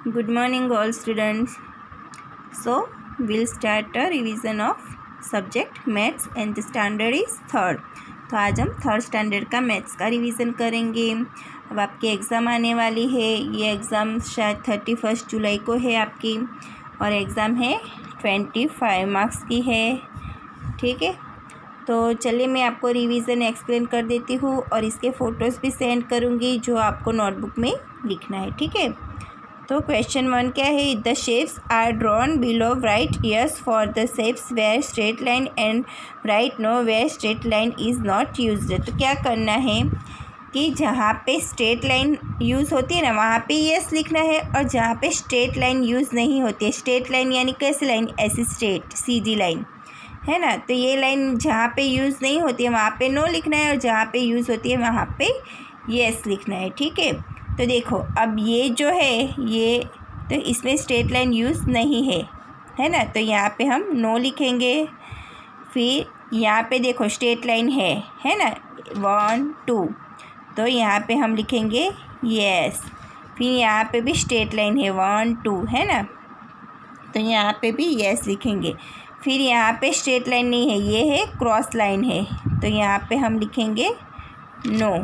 Good morning all students. So we'll start a revision of subject maths and the standard is third. तो आज हम third standard का maths का revision करेंगे। अब आपकी एग्ज़ाम आने वाली है। ये एग्ज़ाम शायद 31 जुलाई को है आपकी, और एग्ज़ाम है 25 मार्क्स की है। ठीक है, तो चलिए मैं आपको रिवीजन एक्सप्लेन कर देती हूँ और इसके फ़ोटोज़ भी सेंड करूँगी जो आपको नोटबुक में लिखना है। ठीक है, तो क्वेश्चन 1 क्या है? The shapes are drawn below, right yes for the shapes where straight line and right no where straight line is not used. तो क्या करना है कि जहाँ पे स्ट्रेट लाइन यूज़ होती है ना वहाँ पे यस लिखना है, और जहाँ पे स्ट्रेट लाइन यूज़ नहीं होती है, स्ट्रेट लाइन यानी कैसी लाइन? ऐसी स्ट्रेट सीधी लाइन है ना, तो ये लाइन जहाँ पे यूज़ नहीं होती है वहाँ पे नो लिखना है, और जहाँ पे यूज़ होती है वहाँ पे यस लिखना है। ठीक है, तो देखो अब ये जो है ये तो इसमें स्ट्रेट लाइन यूज़ नहीं है ना, तो यहाँ पे हम नो लिखेंगे। फिर यहाँ पे देखो स्ट्रेट लाइन है ना 1 2, तो यहाँ पे हम लिखेंगे यस। फिर यहाँ पे भी स्ट्रेट लाइन है 1 2 है ना, तो यहाँ पे भी यस लिखेंगे। फिर यहाँ पे स्ट्रेट लाइन नहीं है, ये है क्रॉस लाइन है, तो यहाँ पे हम लिखेंगे नो।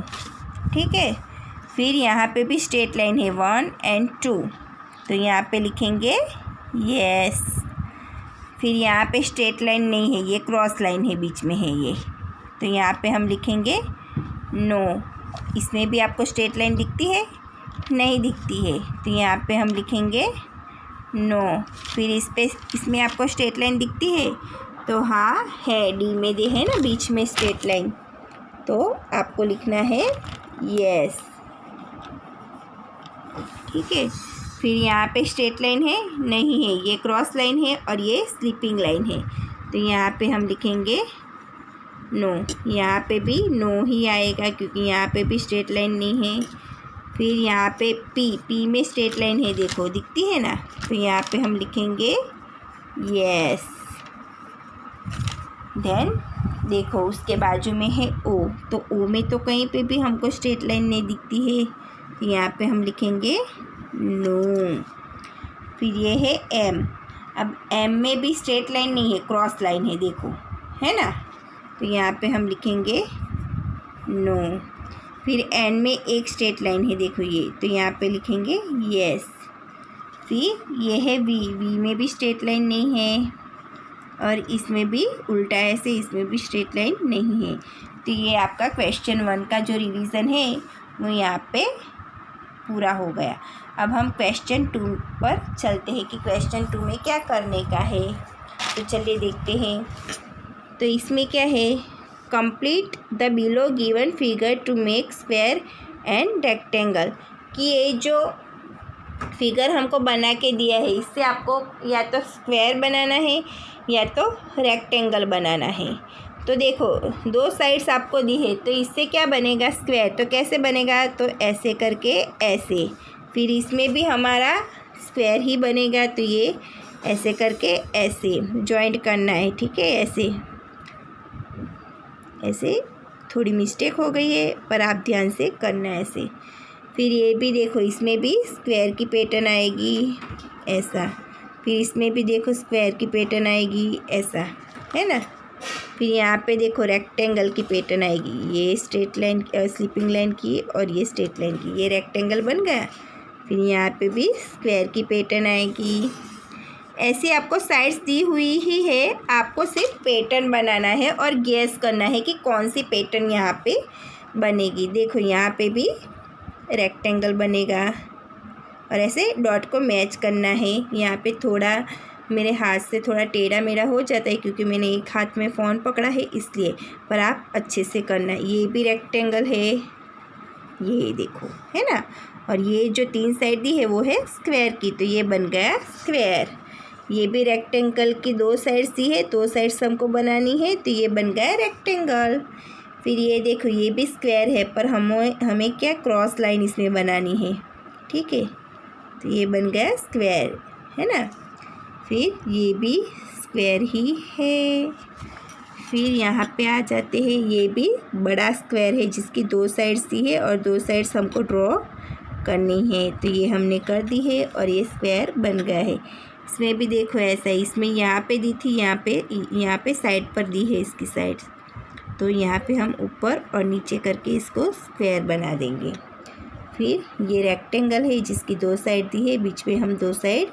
ठीक है, फिर यहाँ पे भी स्ट्रेट लाइन है 1 और 2, तो यहाँ पे लिखेंगे यस। फिर यहाँ पे स्ट्रेट लाइन नहीं है, ये क्रॉस लाइन है, बीच में है ये, तो यहाँ पे हम लिखेंगे नो। इसमें भी आपको स्ट्रेट लाइन दिखती है? नहीं दिखती है, तो यहाँ पे हम लिखेंगे नो। फिर इसमें आपको स्ट्रेट लाइन दिखती है? तो हाँ है, डी में दे है ना बीच में स्ट्रेट लाइन, तो आपको लिखना है यस। ठीक है, फिर यहाँ पे स्ट्रेट लाइन है? नहीं है, ये क्रॉस लाइन है और ये स्लीपिंग लाइन है, तो यहाँ पे हम लिखेंगे नो। यहाँ पे भी नो ही आएगा क्योंकि यहाँ पे भी स्ट्रेट लाइन नहीं है। फिर यहाँ पे पी में स्ट्रेट लाइन है, देखो दिखती है ना, तो यहाँ पे हम लिखेंगे यस। देन देखो उसके बाजू में है ओ, तो ओ में तो कहीं पे भी हमको स्ट्रेट लाइन नहीं दिखती है, तो यहाँ पे हम लिखेंगे नो। फिर ये है एम। अब एम में भी स्ट्रेट लाइन नहीं है, क्रॉस लाइन है, देखो है ना, तो यहाँ पे हम लिखेंगे नो। फिर एन में एक स्ट्रेट लाइन है, देखो ये, तो यहाँ पे लिखेंगे यस। फिर ये है वी में भी स्ट्रेट लाइन नहीं है, और इसमें भी उल्टा ऐसे, इसमें भी स्ट्रेट लाइन नहीं है। तो ये आपका क्वेश्चन 1 का जो रिवीजन है वो यहाँ पे पूरा हो गया। अब हम क्वेश्चन 2 पर चलते हैं कि क्वेश्चन 2 में क्या करने का है, तो चलिए देखते हैं। तो इसमें क्या है? Complete the below given figure to make square and rectangle. कि ये जो फिगर हमको बना के दिया है इससे आपको या तो स्क्वायर बनाना है या तो रेक्टेंगल बनाना है। तो देखो दो साइड्स आपको दी है, तो इससे क्या बनेगा? स्क्वायर। तो कैसे बनेगा? तो ऐसे करके ऐसे, फिर इसमें भी हमारा स्क्वायर ही बनेगा, तो ये ऐसे करके ऐसे जॉइंट करना है। ठीक है, ऐसे थोड़ी मिस्टेक हो गई है पर आप ध्यान से करना है ऐसे। फिर ये भी देखो इसमें भी स्क्वायर की पैटर्न आएगी ऐसा, फिर इसमें भी देखो स्क्वायर की पैटर्न आएगी ऐसा, है ना। फिर यहाँ पे देखो रेक्टेंगल की पैटर्न आएगी, ये स्ट्रेट लाइन स्लीपिंग लाइन की और ये स्ट्रेट लाइन की, ये रेक्टेंगल बन गया। फिर यहाँ पे भी स्क्वायर की पैटर्न आएगी। ऐसे आपको साइड्स दी हुई ही है, आपको सिर्फ पैटर्न बनाना है और गेस करना है कि कौन सी पैटर्न यहाँ पे बनेगी। देखो यहाँ पे भी रेक्टेंगल बनेगा और ऐसे डॉट को मैच करना है। यहाँ पे थोड़ा मेरे हाथ से थोड़ा टेढ़ा मेढ़ा हो जाता है क्योंकि मैंने एक हाथ में फ़ोन पकड़ा है इसलिए, पर आप अच्छे से करना। ये भी रेक्टेंगल है, ये देखो है ना, और ये जो 3 साइड दी है वो है स्क्वायर की, तो ये बन गया स्क्वायर। ये भी रेक्टेंगल की 2 साइड्स दी है, 2 साइड्स हमको बनानी है, तो ये बन गया रेक्टेंगल। फिर ये देखो ये भी स्क्वायर है पर हमें क्या क्रॉस लाइन इसमें बनानी है। ठीक है, तो ये बन गया स्क्वायर, है ना। फिर ये भी स्क्वायर ही है। फिर यहाँ पे आ जाते हैं, ये भी बड़ा स्क्वायर है जिसकी 2 साइड्स दी है और 2 साइड्स हमको ड्रॉ करनी है। तो ये हमने कर दी है और ये स्क्वायर बन गया है। इसमें भी देखो ऐसा ही, इसमें यहाँ पे दी थी, यहाँ पे साइड पर दी है इसकी साइड, तो यहाँ पे हम ऊपर और नीचे करके इसको स्क्वायर बना देंगे। फिर ये रेक्टेंगल है जिसकी 2 साइड दी है, बीच में हम 2 साइड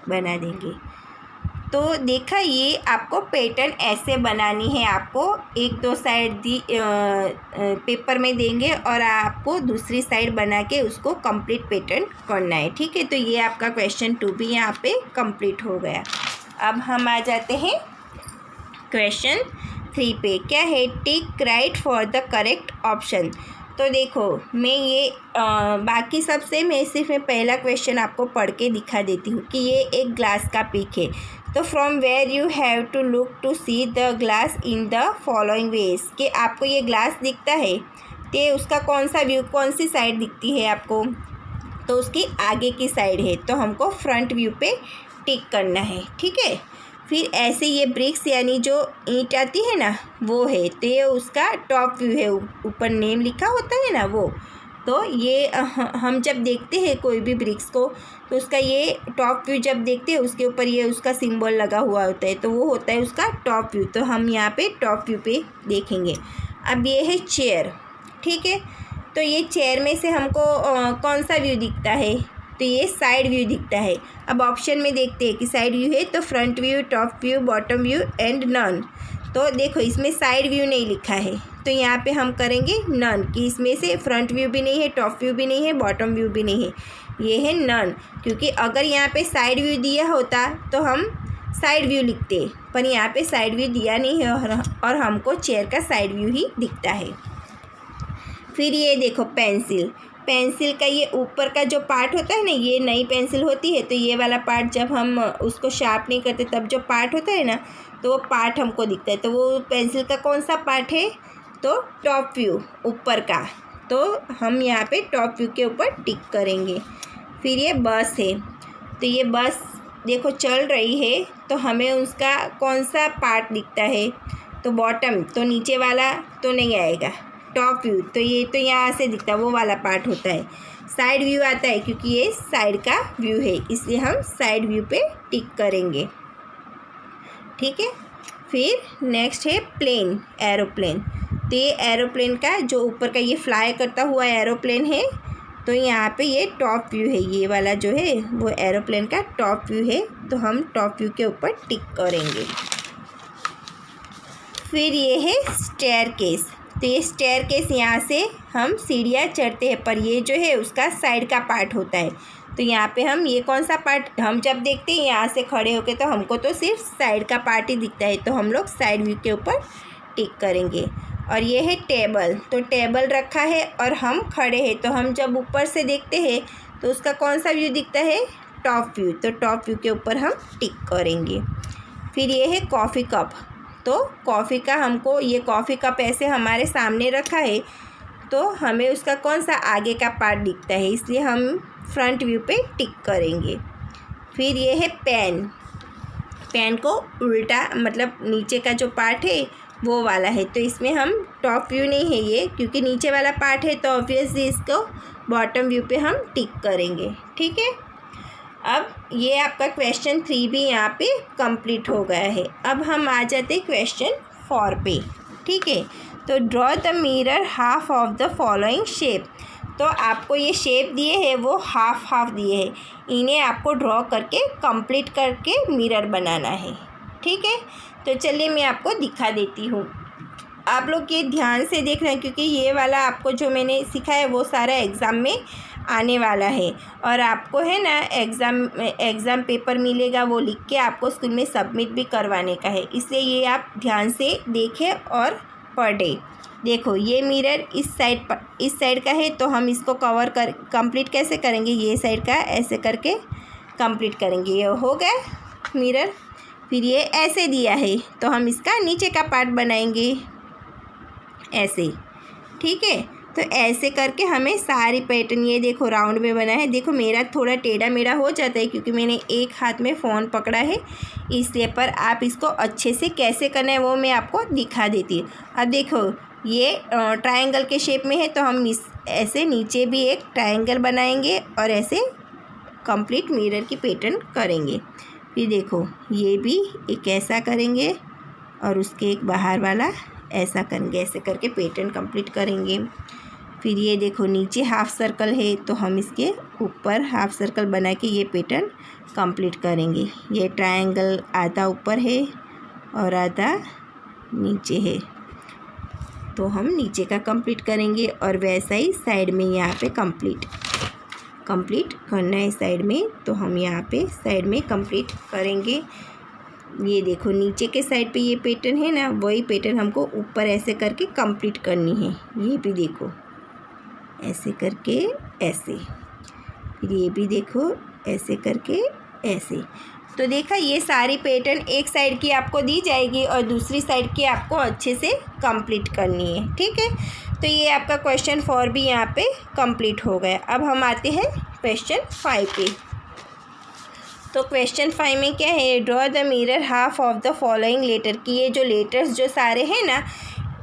बना देंगे। तो देखा, ये आपको पैटर्न ऐसे बनानी है। आपको 1-2 साइड दी पेपर में देंगे और आपको दूसरी साइड बना के उसको कंप्लीट पैटर्न करना है। ठीक है, तो ये आपका क्वेश्चन 2 भी यहाँ पे कंप्लीट हो गया। अब हम आ जाते हैं क्वेश्चन 3 पे। क्या है? टिक right for the correct option. तो देखो, मैं ये बाकी सब से मैं सिर्फ पहला क्वेश्चन आपको पढ़ के दिखा देती हूँ कि ये एक ग्लास का पिक है। तो from where you have to look to see the glass in the following ways, कि आपको ये ग्लास दिखता है तो उसका कौन सा व्यू, कौन सी साइड दिखती है आपको, तो उसकी आगे की साइड है, तो हमको फ्रंट व्यू पे टिक करना है। ठीक है, फिर ऐसे ये ब्रिक्स यानी जो ईंट आती है ना वो है, तो ये उसका टॉप व्यू है, ऊपर नेम लिखा होता है ना वो। तो ये हम जब देखते हैं कोई भी ब्रिक्स को, तो उसका ये टॉप व्यू जब देखते हैं उसके ऊपर ये उसका सिंबल लगा हुआ होता है, तो वो होता है उसका टॉप व्यू। तो हम यहाँ पे टॉप व्यू पे देखेंगे। अब ये है चेयर। ठीक है, तो ये चेयर में से हमको कौन सा व्यू दिखता है, तो ये साइड व्यू दिखता है। अब ऑप्शन में देखते हैं कि साइड व्यू है तो front view, top view, bottom view and none. तो देखो, इसमें साइड व्यू नहीं लिखा है, तो यहाँ पे हम करेंगे नन, कि इसमें से फ्रंट व्यू भी नहीं है, टॉप व्यू भी नहीं है, बॉटम व्यू भी नहीं है, ये है नन। क्योंकि अगर यहाँ पे साइड व्यू दिया होता तो हम साइड व्यू लिखते, पर यहाँ पे साइड व्यू दिया नहीं है और हमको चेयर का साइड व्यू ही दिखता है। फिर ये देखो पेंसिल। पेंसिल का ये ऊपर का जो पार्ट होता है ना, ये नई पेंसिल होती है, तो ये वाला पार्ट जब हम उसको शार्प नहीं करते तब जो पार्ट होता है ना, तो वो पार्ट हमको दिखता है। तो वो पेंसिल का कौन सा पार्ट है, तो टॉप व्यू, ऊपर का। तो हम यहाँ पे टॉप व्यू के ऊपर टिक करेंगे। फिर ये बस है, तो ये बस देखो चल रही है, तो हमें उसका कौन सा पार्ट दिखता है, तो बॉटम, तो नीचे वाला तो नहीं आएगा। टॉप व्यू तो ये तो यहाँ से दिखता है, वो वाला पार्ट होता है। साइड व्यू आता है क्योंकि ये साइड का व्यू है, इसलिए हम साइड व्यू पे टिक करेंगे। ठीक है, फिर नेक्स्ट है प्लेन, एरोप्लेन। तो ये एरोप्लेन का जो ऊपर का ये फ्लाई करता हुआ एरोप्लेन है, तो यहाँ पे ये टॉप व्यू है, ये वाला जो है वो एरोप्लेन का टॉप व्यू है, तो हम टॉप व्यू के ऊपर टिक करेंगे। फिर ये है स्टेयरकेस। तो ये स्टेयरकेस, यहाँ से हम सीढ़ियाँ चढ़ते हैं, पर ये जो है उसका साइड का पार्ट होता है। तो यहाँ पे हम ये कौन सा पार्ट हम जब देखते हैं यहाँ से खड़े होके, तो हमको तो सिर्फ साइड का पार्ट ही दिखता है, तो हम लोग साइड व्यू के ऊपर टिक करेंगे। और ये है टेबल। तो टेबल रखा है और हम खड़े हैं, तो हम जब ऊपर से देखते हैं तो उसका कौन सा व्यू दिखता है, टॉप व्यू, तो टॉप व्यू के ऊपर हम टिक करेंगे। फिर ये है कॉफ़ी कप। तो कॉफ़ी का हमको ये कॉफ़ी कप ऐसे हमारे सामने रखा है, तो हमें उसका कौन सा आगे का पार्ट दिखता है, इसलिए हम फ्रंट व्यू पे टिक करेंगे। फिर ये है पेन। पेन को उल्टा, मतलब नीचे का जो पार्ट है वो वाला है, तो इसमें हम टॉप व्यू नहीं है ये, क्योंकि नीचे वाला पार्ट है, तो ऑब्वियसली इसको बॉटम व्यू पे हम टिक करेंगे। ठीक है, अब ये आपका क्वेश्चन 3 भी यहाँ पे कंप्लीट हो गया है। अब हम आ जाते क्वेश्चन 4 पे। ठीक है, तो draw the mirror half of the following shape. तो आपको ये शेप दिए हैं वो हाफ हाफ दिए हैं, इन्हें आपको ड्रॉ करके कंप्लीट करके मिरर बनाना है। ठीक है, तो चलिए मैं आपको दिखा देती हूँ। आप लोग ये ध्यान से देख रहे हैं, क्योंकि ये वाला आपको जो मैंने सिखाया वो सारा एग्ज़ाम में आने वाला है, और आपको है ना एग्ज़ाम पेपर मिलेगा, वो लिख के आपको स्कूल में सबमिट भी करवाने का है, इसलिए ये आप ध्यान से देखें और पढ़ें। देखो, ये मिरर इस साइड का है, तो हम इसको कवर कर कंप्लीट कैसे करेंगे, ये साइड का ऐसे करके कंप्लीट करेंगे। ये हो गया मिरर। फिर ये ऐसे दिया है, तो हम इसका नीचे का पार्ट बनाएंगे ऐसे। ठीक है, तो ऐसे करके हमें सारी पैटर्न, ये देखो राउंड में बना है। देखो मेरा थोड़ा टेढ़ा मेढ़ा हो जाता है क्योंकि मैंने एक हाथ में फ़ोन पकड़ा है, इसलिए, पर आप इसको अच्छे से कैसे करना है वो मैं आपको दिखा देती हूँ। अब देखो ये ट्रायंगल के शेप में है तो हम इस ऐसे नीचे भी एक ट्रायंगल बनाएंगे और ऐसे कंप्लीट मिरर की पैटर्न करेंगे। फिर देखो ये भी एक ऐसा करेंगे और उसके एक बाहर वाला ऐसा करेंगे, ऐसे करके पैटर्न कंप्लीट करेंगे। फिर ये देखो नीचे हाफ सर्कल है तो हम इसके ऊपर हाफ सर्कल बना के ये पैटर्न कंप्लीट करेंगे। ये ट्रायंगल आधा ऊपर है और आधा नीचे है तो हम नीचे का कंप्लीट करेंगे और वैसा ही साइड में यहाँ पे कंप्लीट करना है साइड में, तो हम यहाँ पे साइड में कंप्लीट करेंगे। ये देखो नीचे के साइड पे ये पैटर्न है ना, वही पैटर्न हमको ऊपर ऐसे करके कंप्लीट करनी है। ये भी देखो ऐसे करके ऐसे, फिर ये भी देखो ऐसे करके ऐसे। तो देखा ये सारी पैटर्न एक साइड की आपको दी जाएगी और दूसरी साइड की आपको अच्छे से कंप्लीट करनी है। ठीक है, तो ये आपका क्वेश्चन 4 भी यहाँ पे कंप्लीट हो गया। अब हम आते हैं क्वेश्चन 5 पे। तो क्वेश्चन 5 में क्या है, draw the mirror half of the following letter की। ये जो लेटर्स जो सारे हैं ना,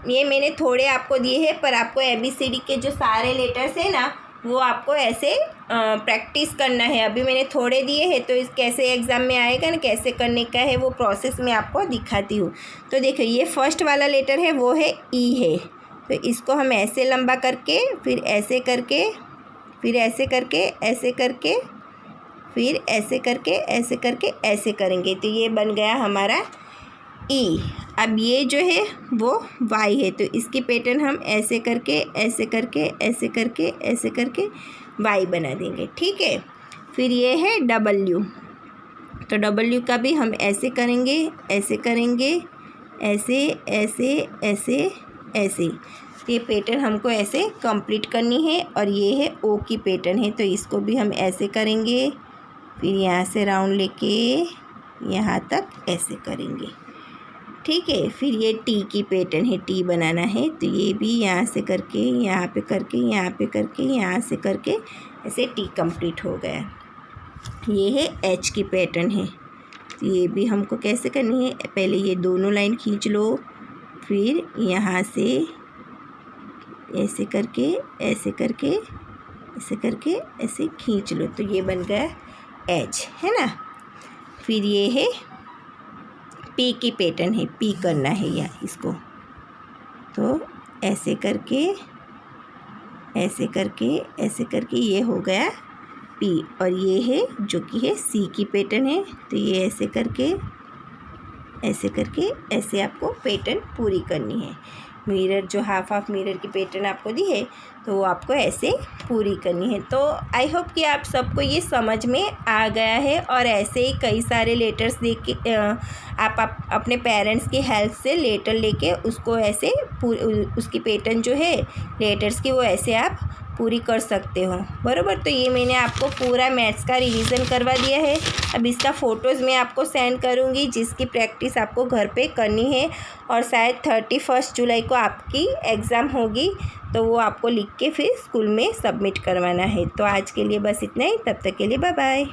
ये मैंने थोड़े आपको दिए हैं, पर आपको ABCD के जो सारे लेटर्स हैं ना वो आपको ऐसे प्रैक्टिस करना है। अभी मैंने थोड़े दिए हैं तो इस कैसे एग्ज़ाम में आएगा ना, कैसे करने का है वो प्रोसेस मैं आपको दिखाती हूँ। तो देखो ये फर्स्ट वाला लेटर है वो है ई है, तो इसको हम ऐसे लंबा करके फिर ऐसे करके फिर ऐसे करके ऐसे करके फिर ऐसे करके ऐसे करके ऐसे करेंगे, तो ये बन गया हमारा ई। अब ये जो है वो वाई है, तो इसकी पैटर्न हम ऐसे करके ऐसे करके ऐसे करके ऐसे करके वाई बना देंगे। ठीक है, फिर ये है डब्ल्यू, तो डब्ल्यू का भी हम ऐसे करेंगे ऐसे करेंगे ऐसे ऐसे ऐसे ऐसे। ये पैटर्न हमको ऐसे कंप्लीट करनी है। और ये है ओ की पैटर्न है, तो इसको भी हम ऐसे करेंगे, फिर यहाँ से राउंड लेके यहाँ तक ऐसे करेंगे। ठीक है, फिर ये टी की पैटर्न है, टी बनाना है, तो ये भी यहाँ से करके यहाँ पे करके यहाँ पे करके यहाँ से करके ऐसे टी कंप्लीट हो गया। ये है एच की पैटर्न है, तो ये भी हमको कैसे करनी है, पहले ये दोनों लाइन खींच लो, फिर यहाँ से ऐसे करके ऐसे करके ऐसे करके ऐसे खींच लो, तो ये बन गया एच, है ना। फिर ये है पी की पैटर्न है, पी करना है या इसको, तो ऐसे करके ऐसे करके ऐसे करके ये हो गया पी। और ये है जो कि है सी की पैटर्न है, तो ये ऐसे करके ऐसे आपको पैटर्न पूरी करनी है। मिरर जो हाफ मिरर की पैटर्न आपको दी है तो वो आपको ऐसे पूरी करनी है। तो आई होप कि आप सबको ये समझ में आ गया है। और ऐसे ही कई सारे लेटर्स देख के आप अपने पेरेंट्स की हेल्प से लेटर लेके उसको ऐसे उसकी पैटर्न जो है लेटर्स की वो ऐसे आप पूरी कर सकते हो, बराबर। तो ये मैंने आपको पूरा मैथ्स का रिवीजन करवा दिया है। अब इसका फ़ोटोज़ मैं आपको सेंड करूँगी जिसकी प्रैक्टिस आपको घर पे करनी है। और शायद 31 जुलाई को आपकी एग्ज़ाम होगी, तो वो आपको लिख के फिर स्कूल में सबमिट करवाना है। तो आज के लिए बस इतना ही, तब तक के लिए बाय बाय।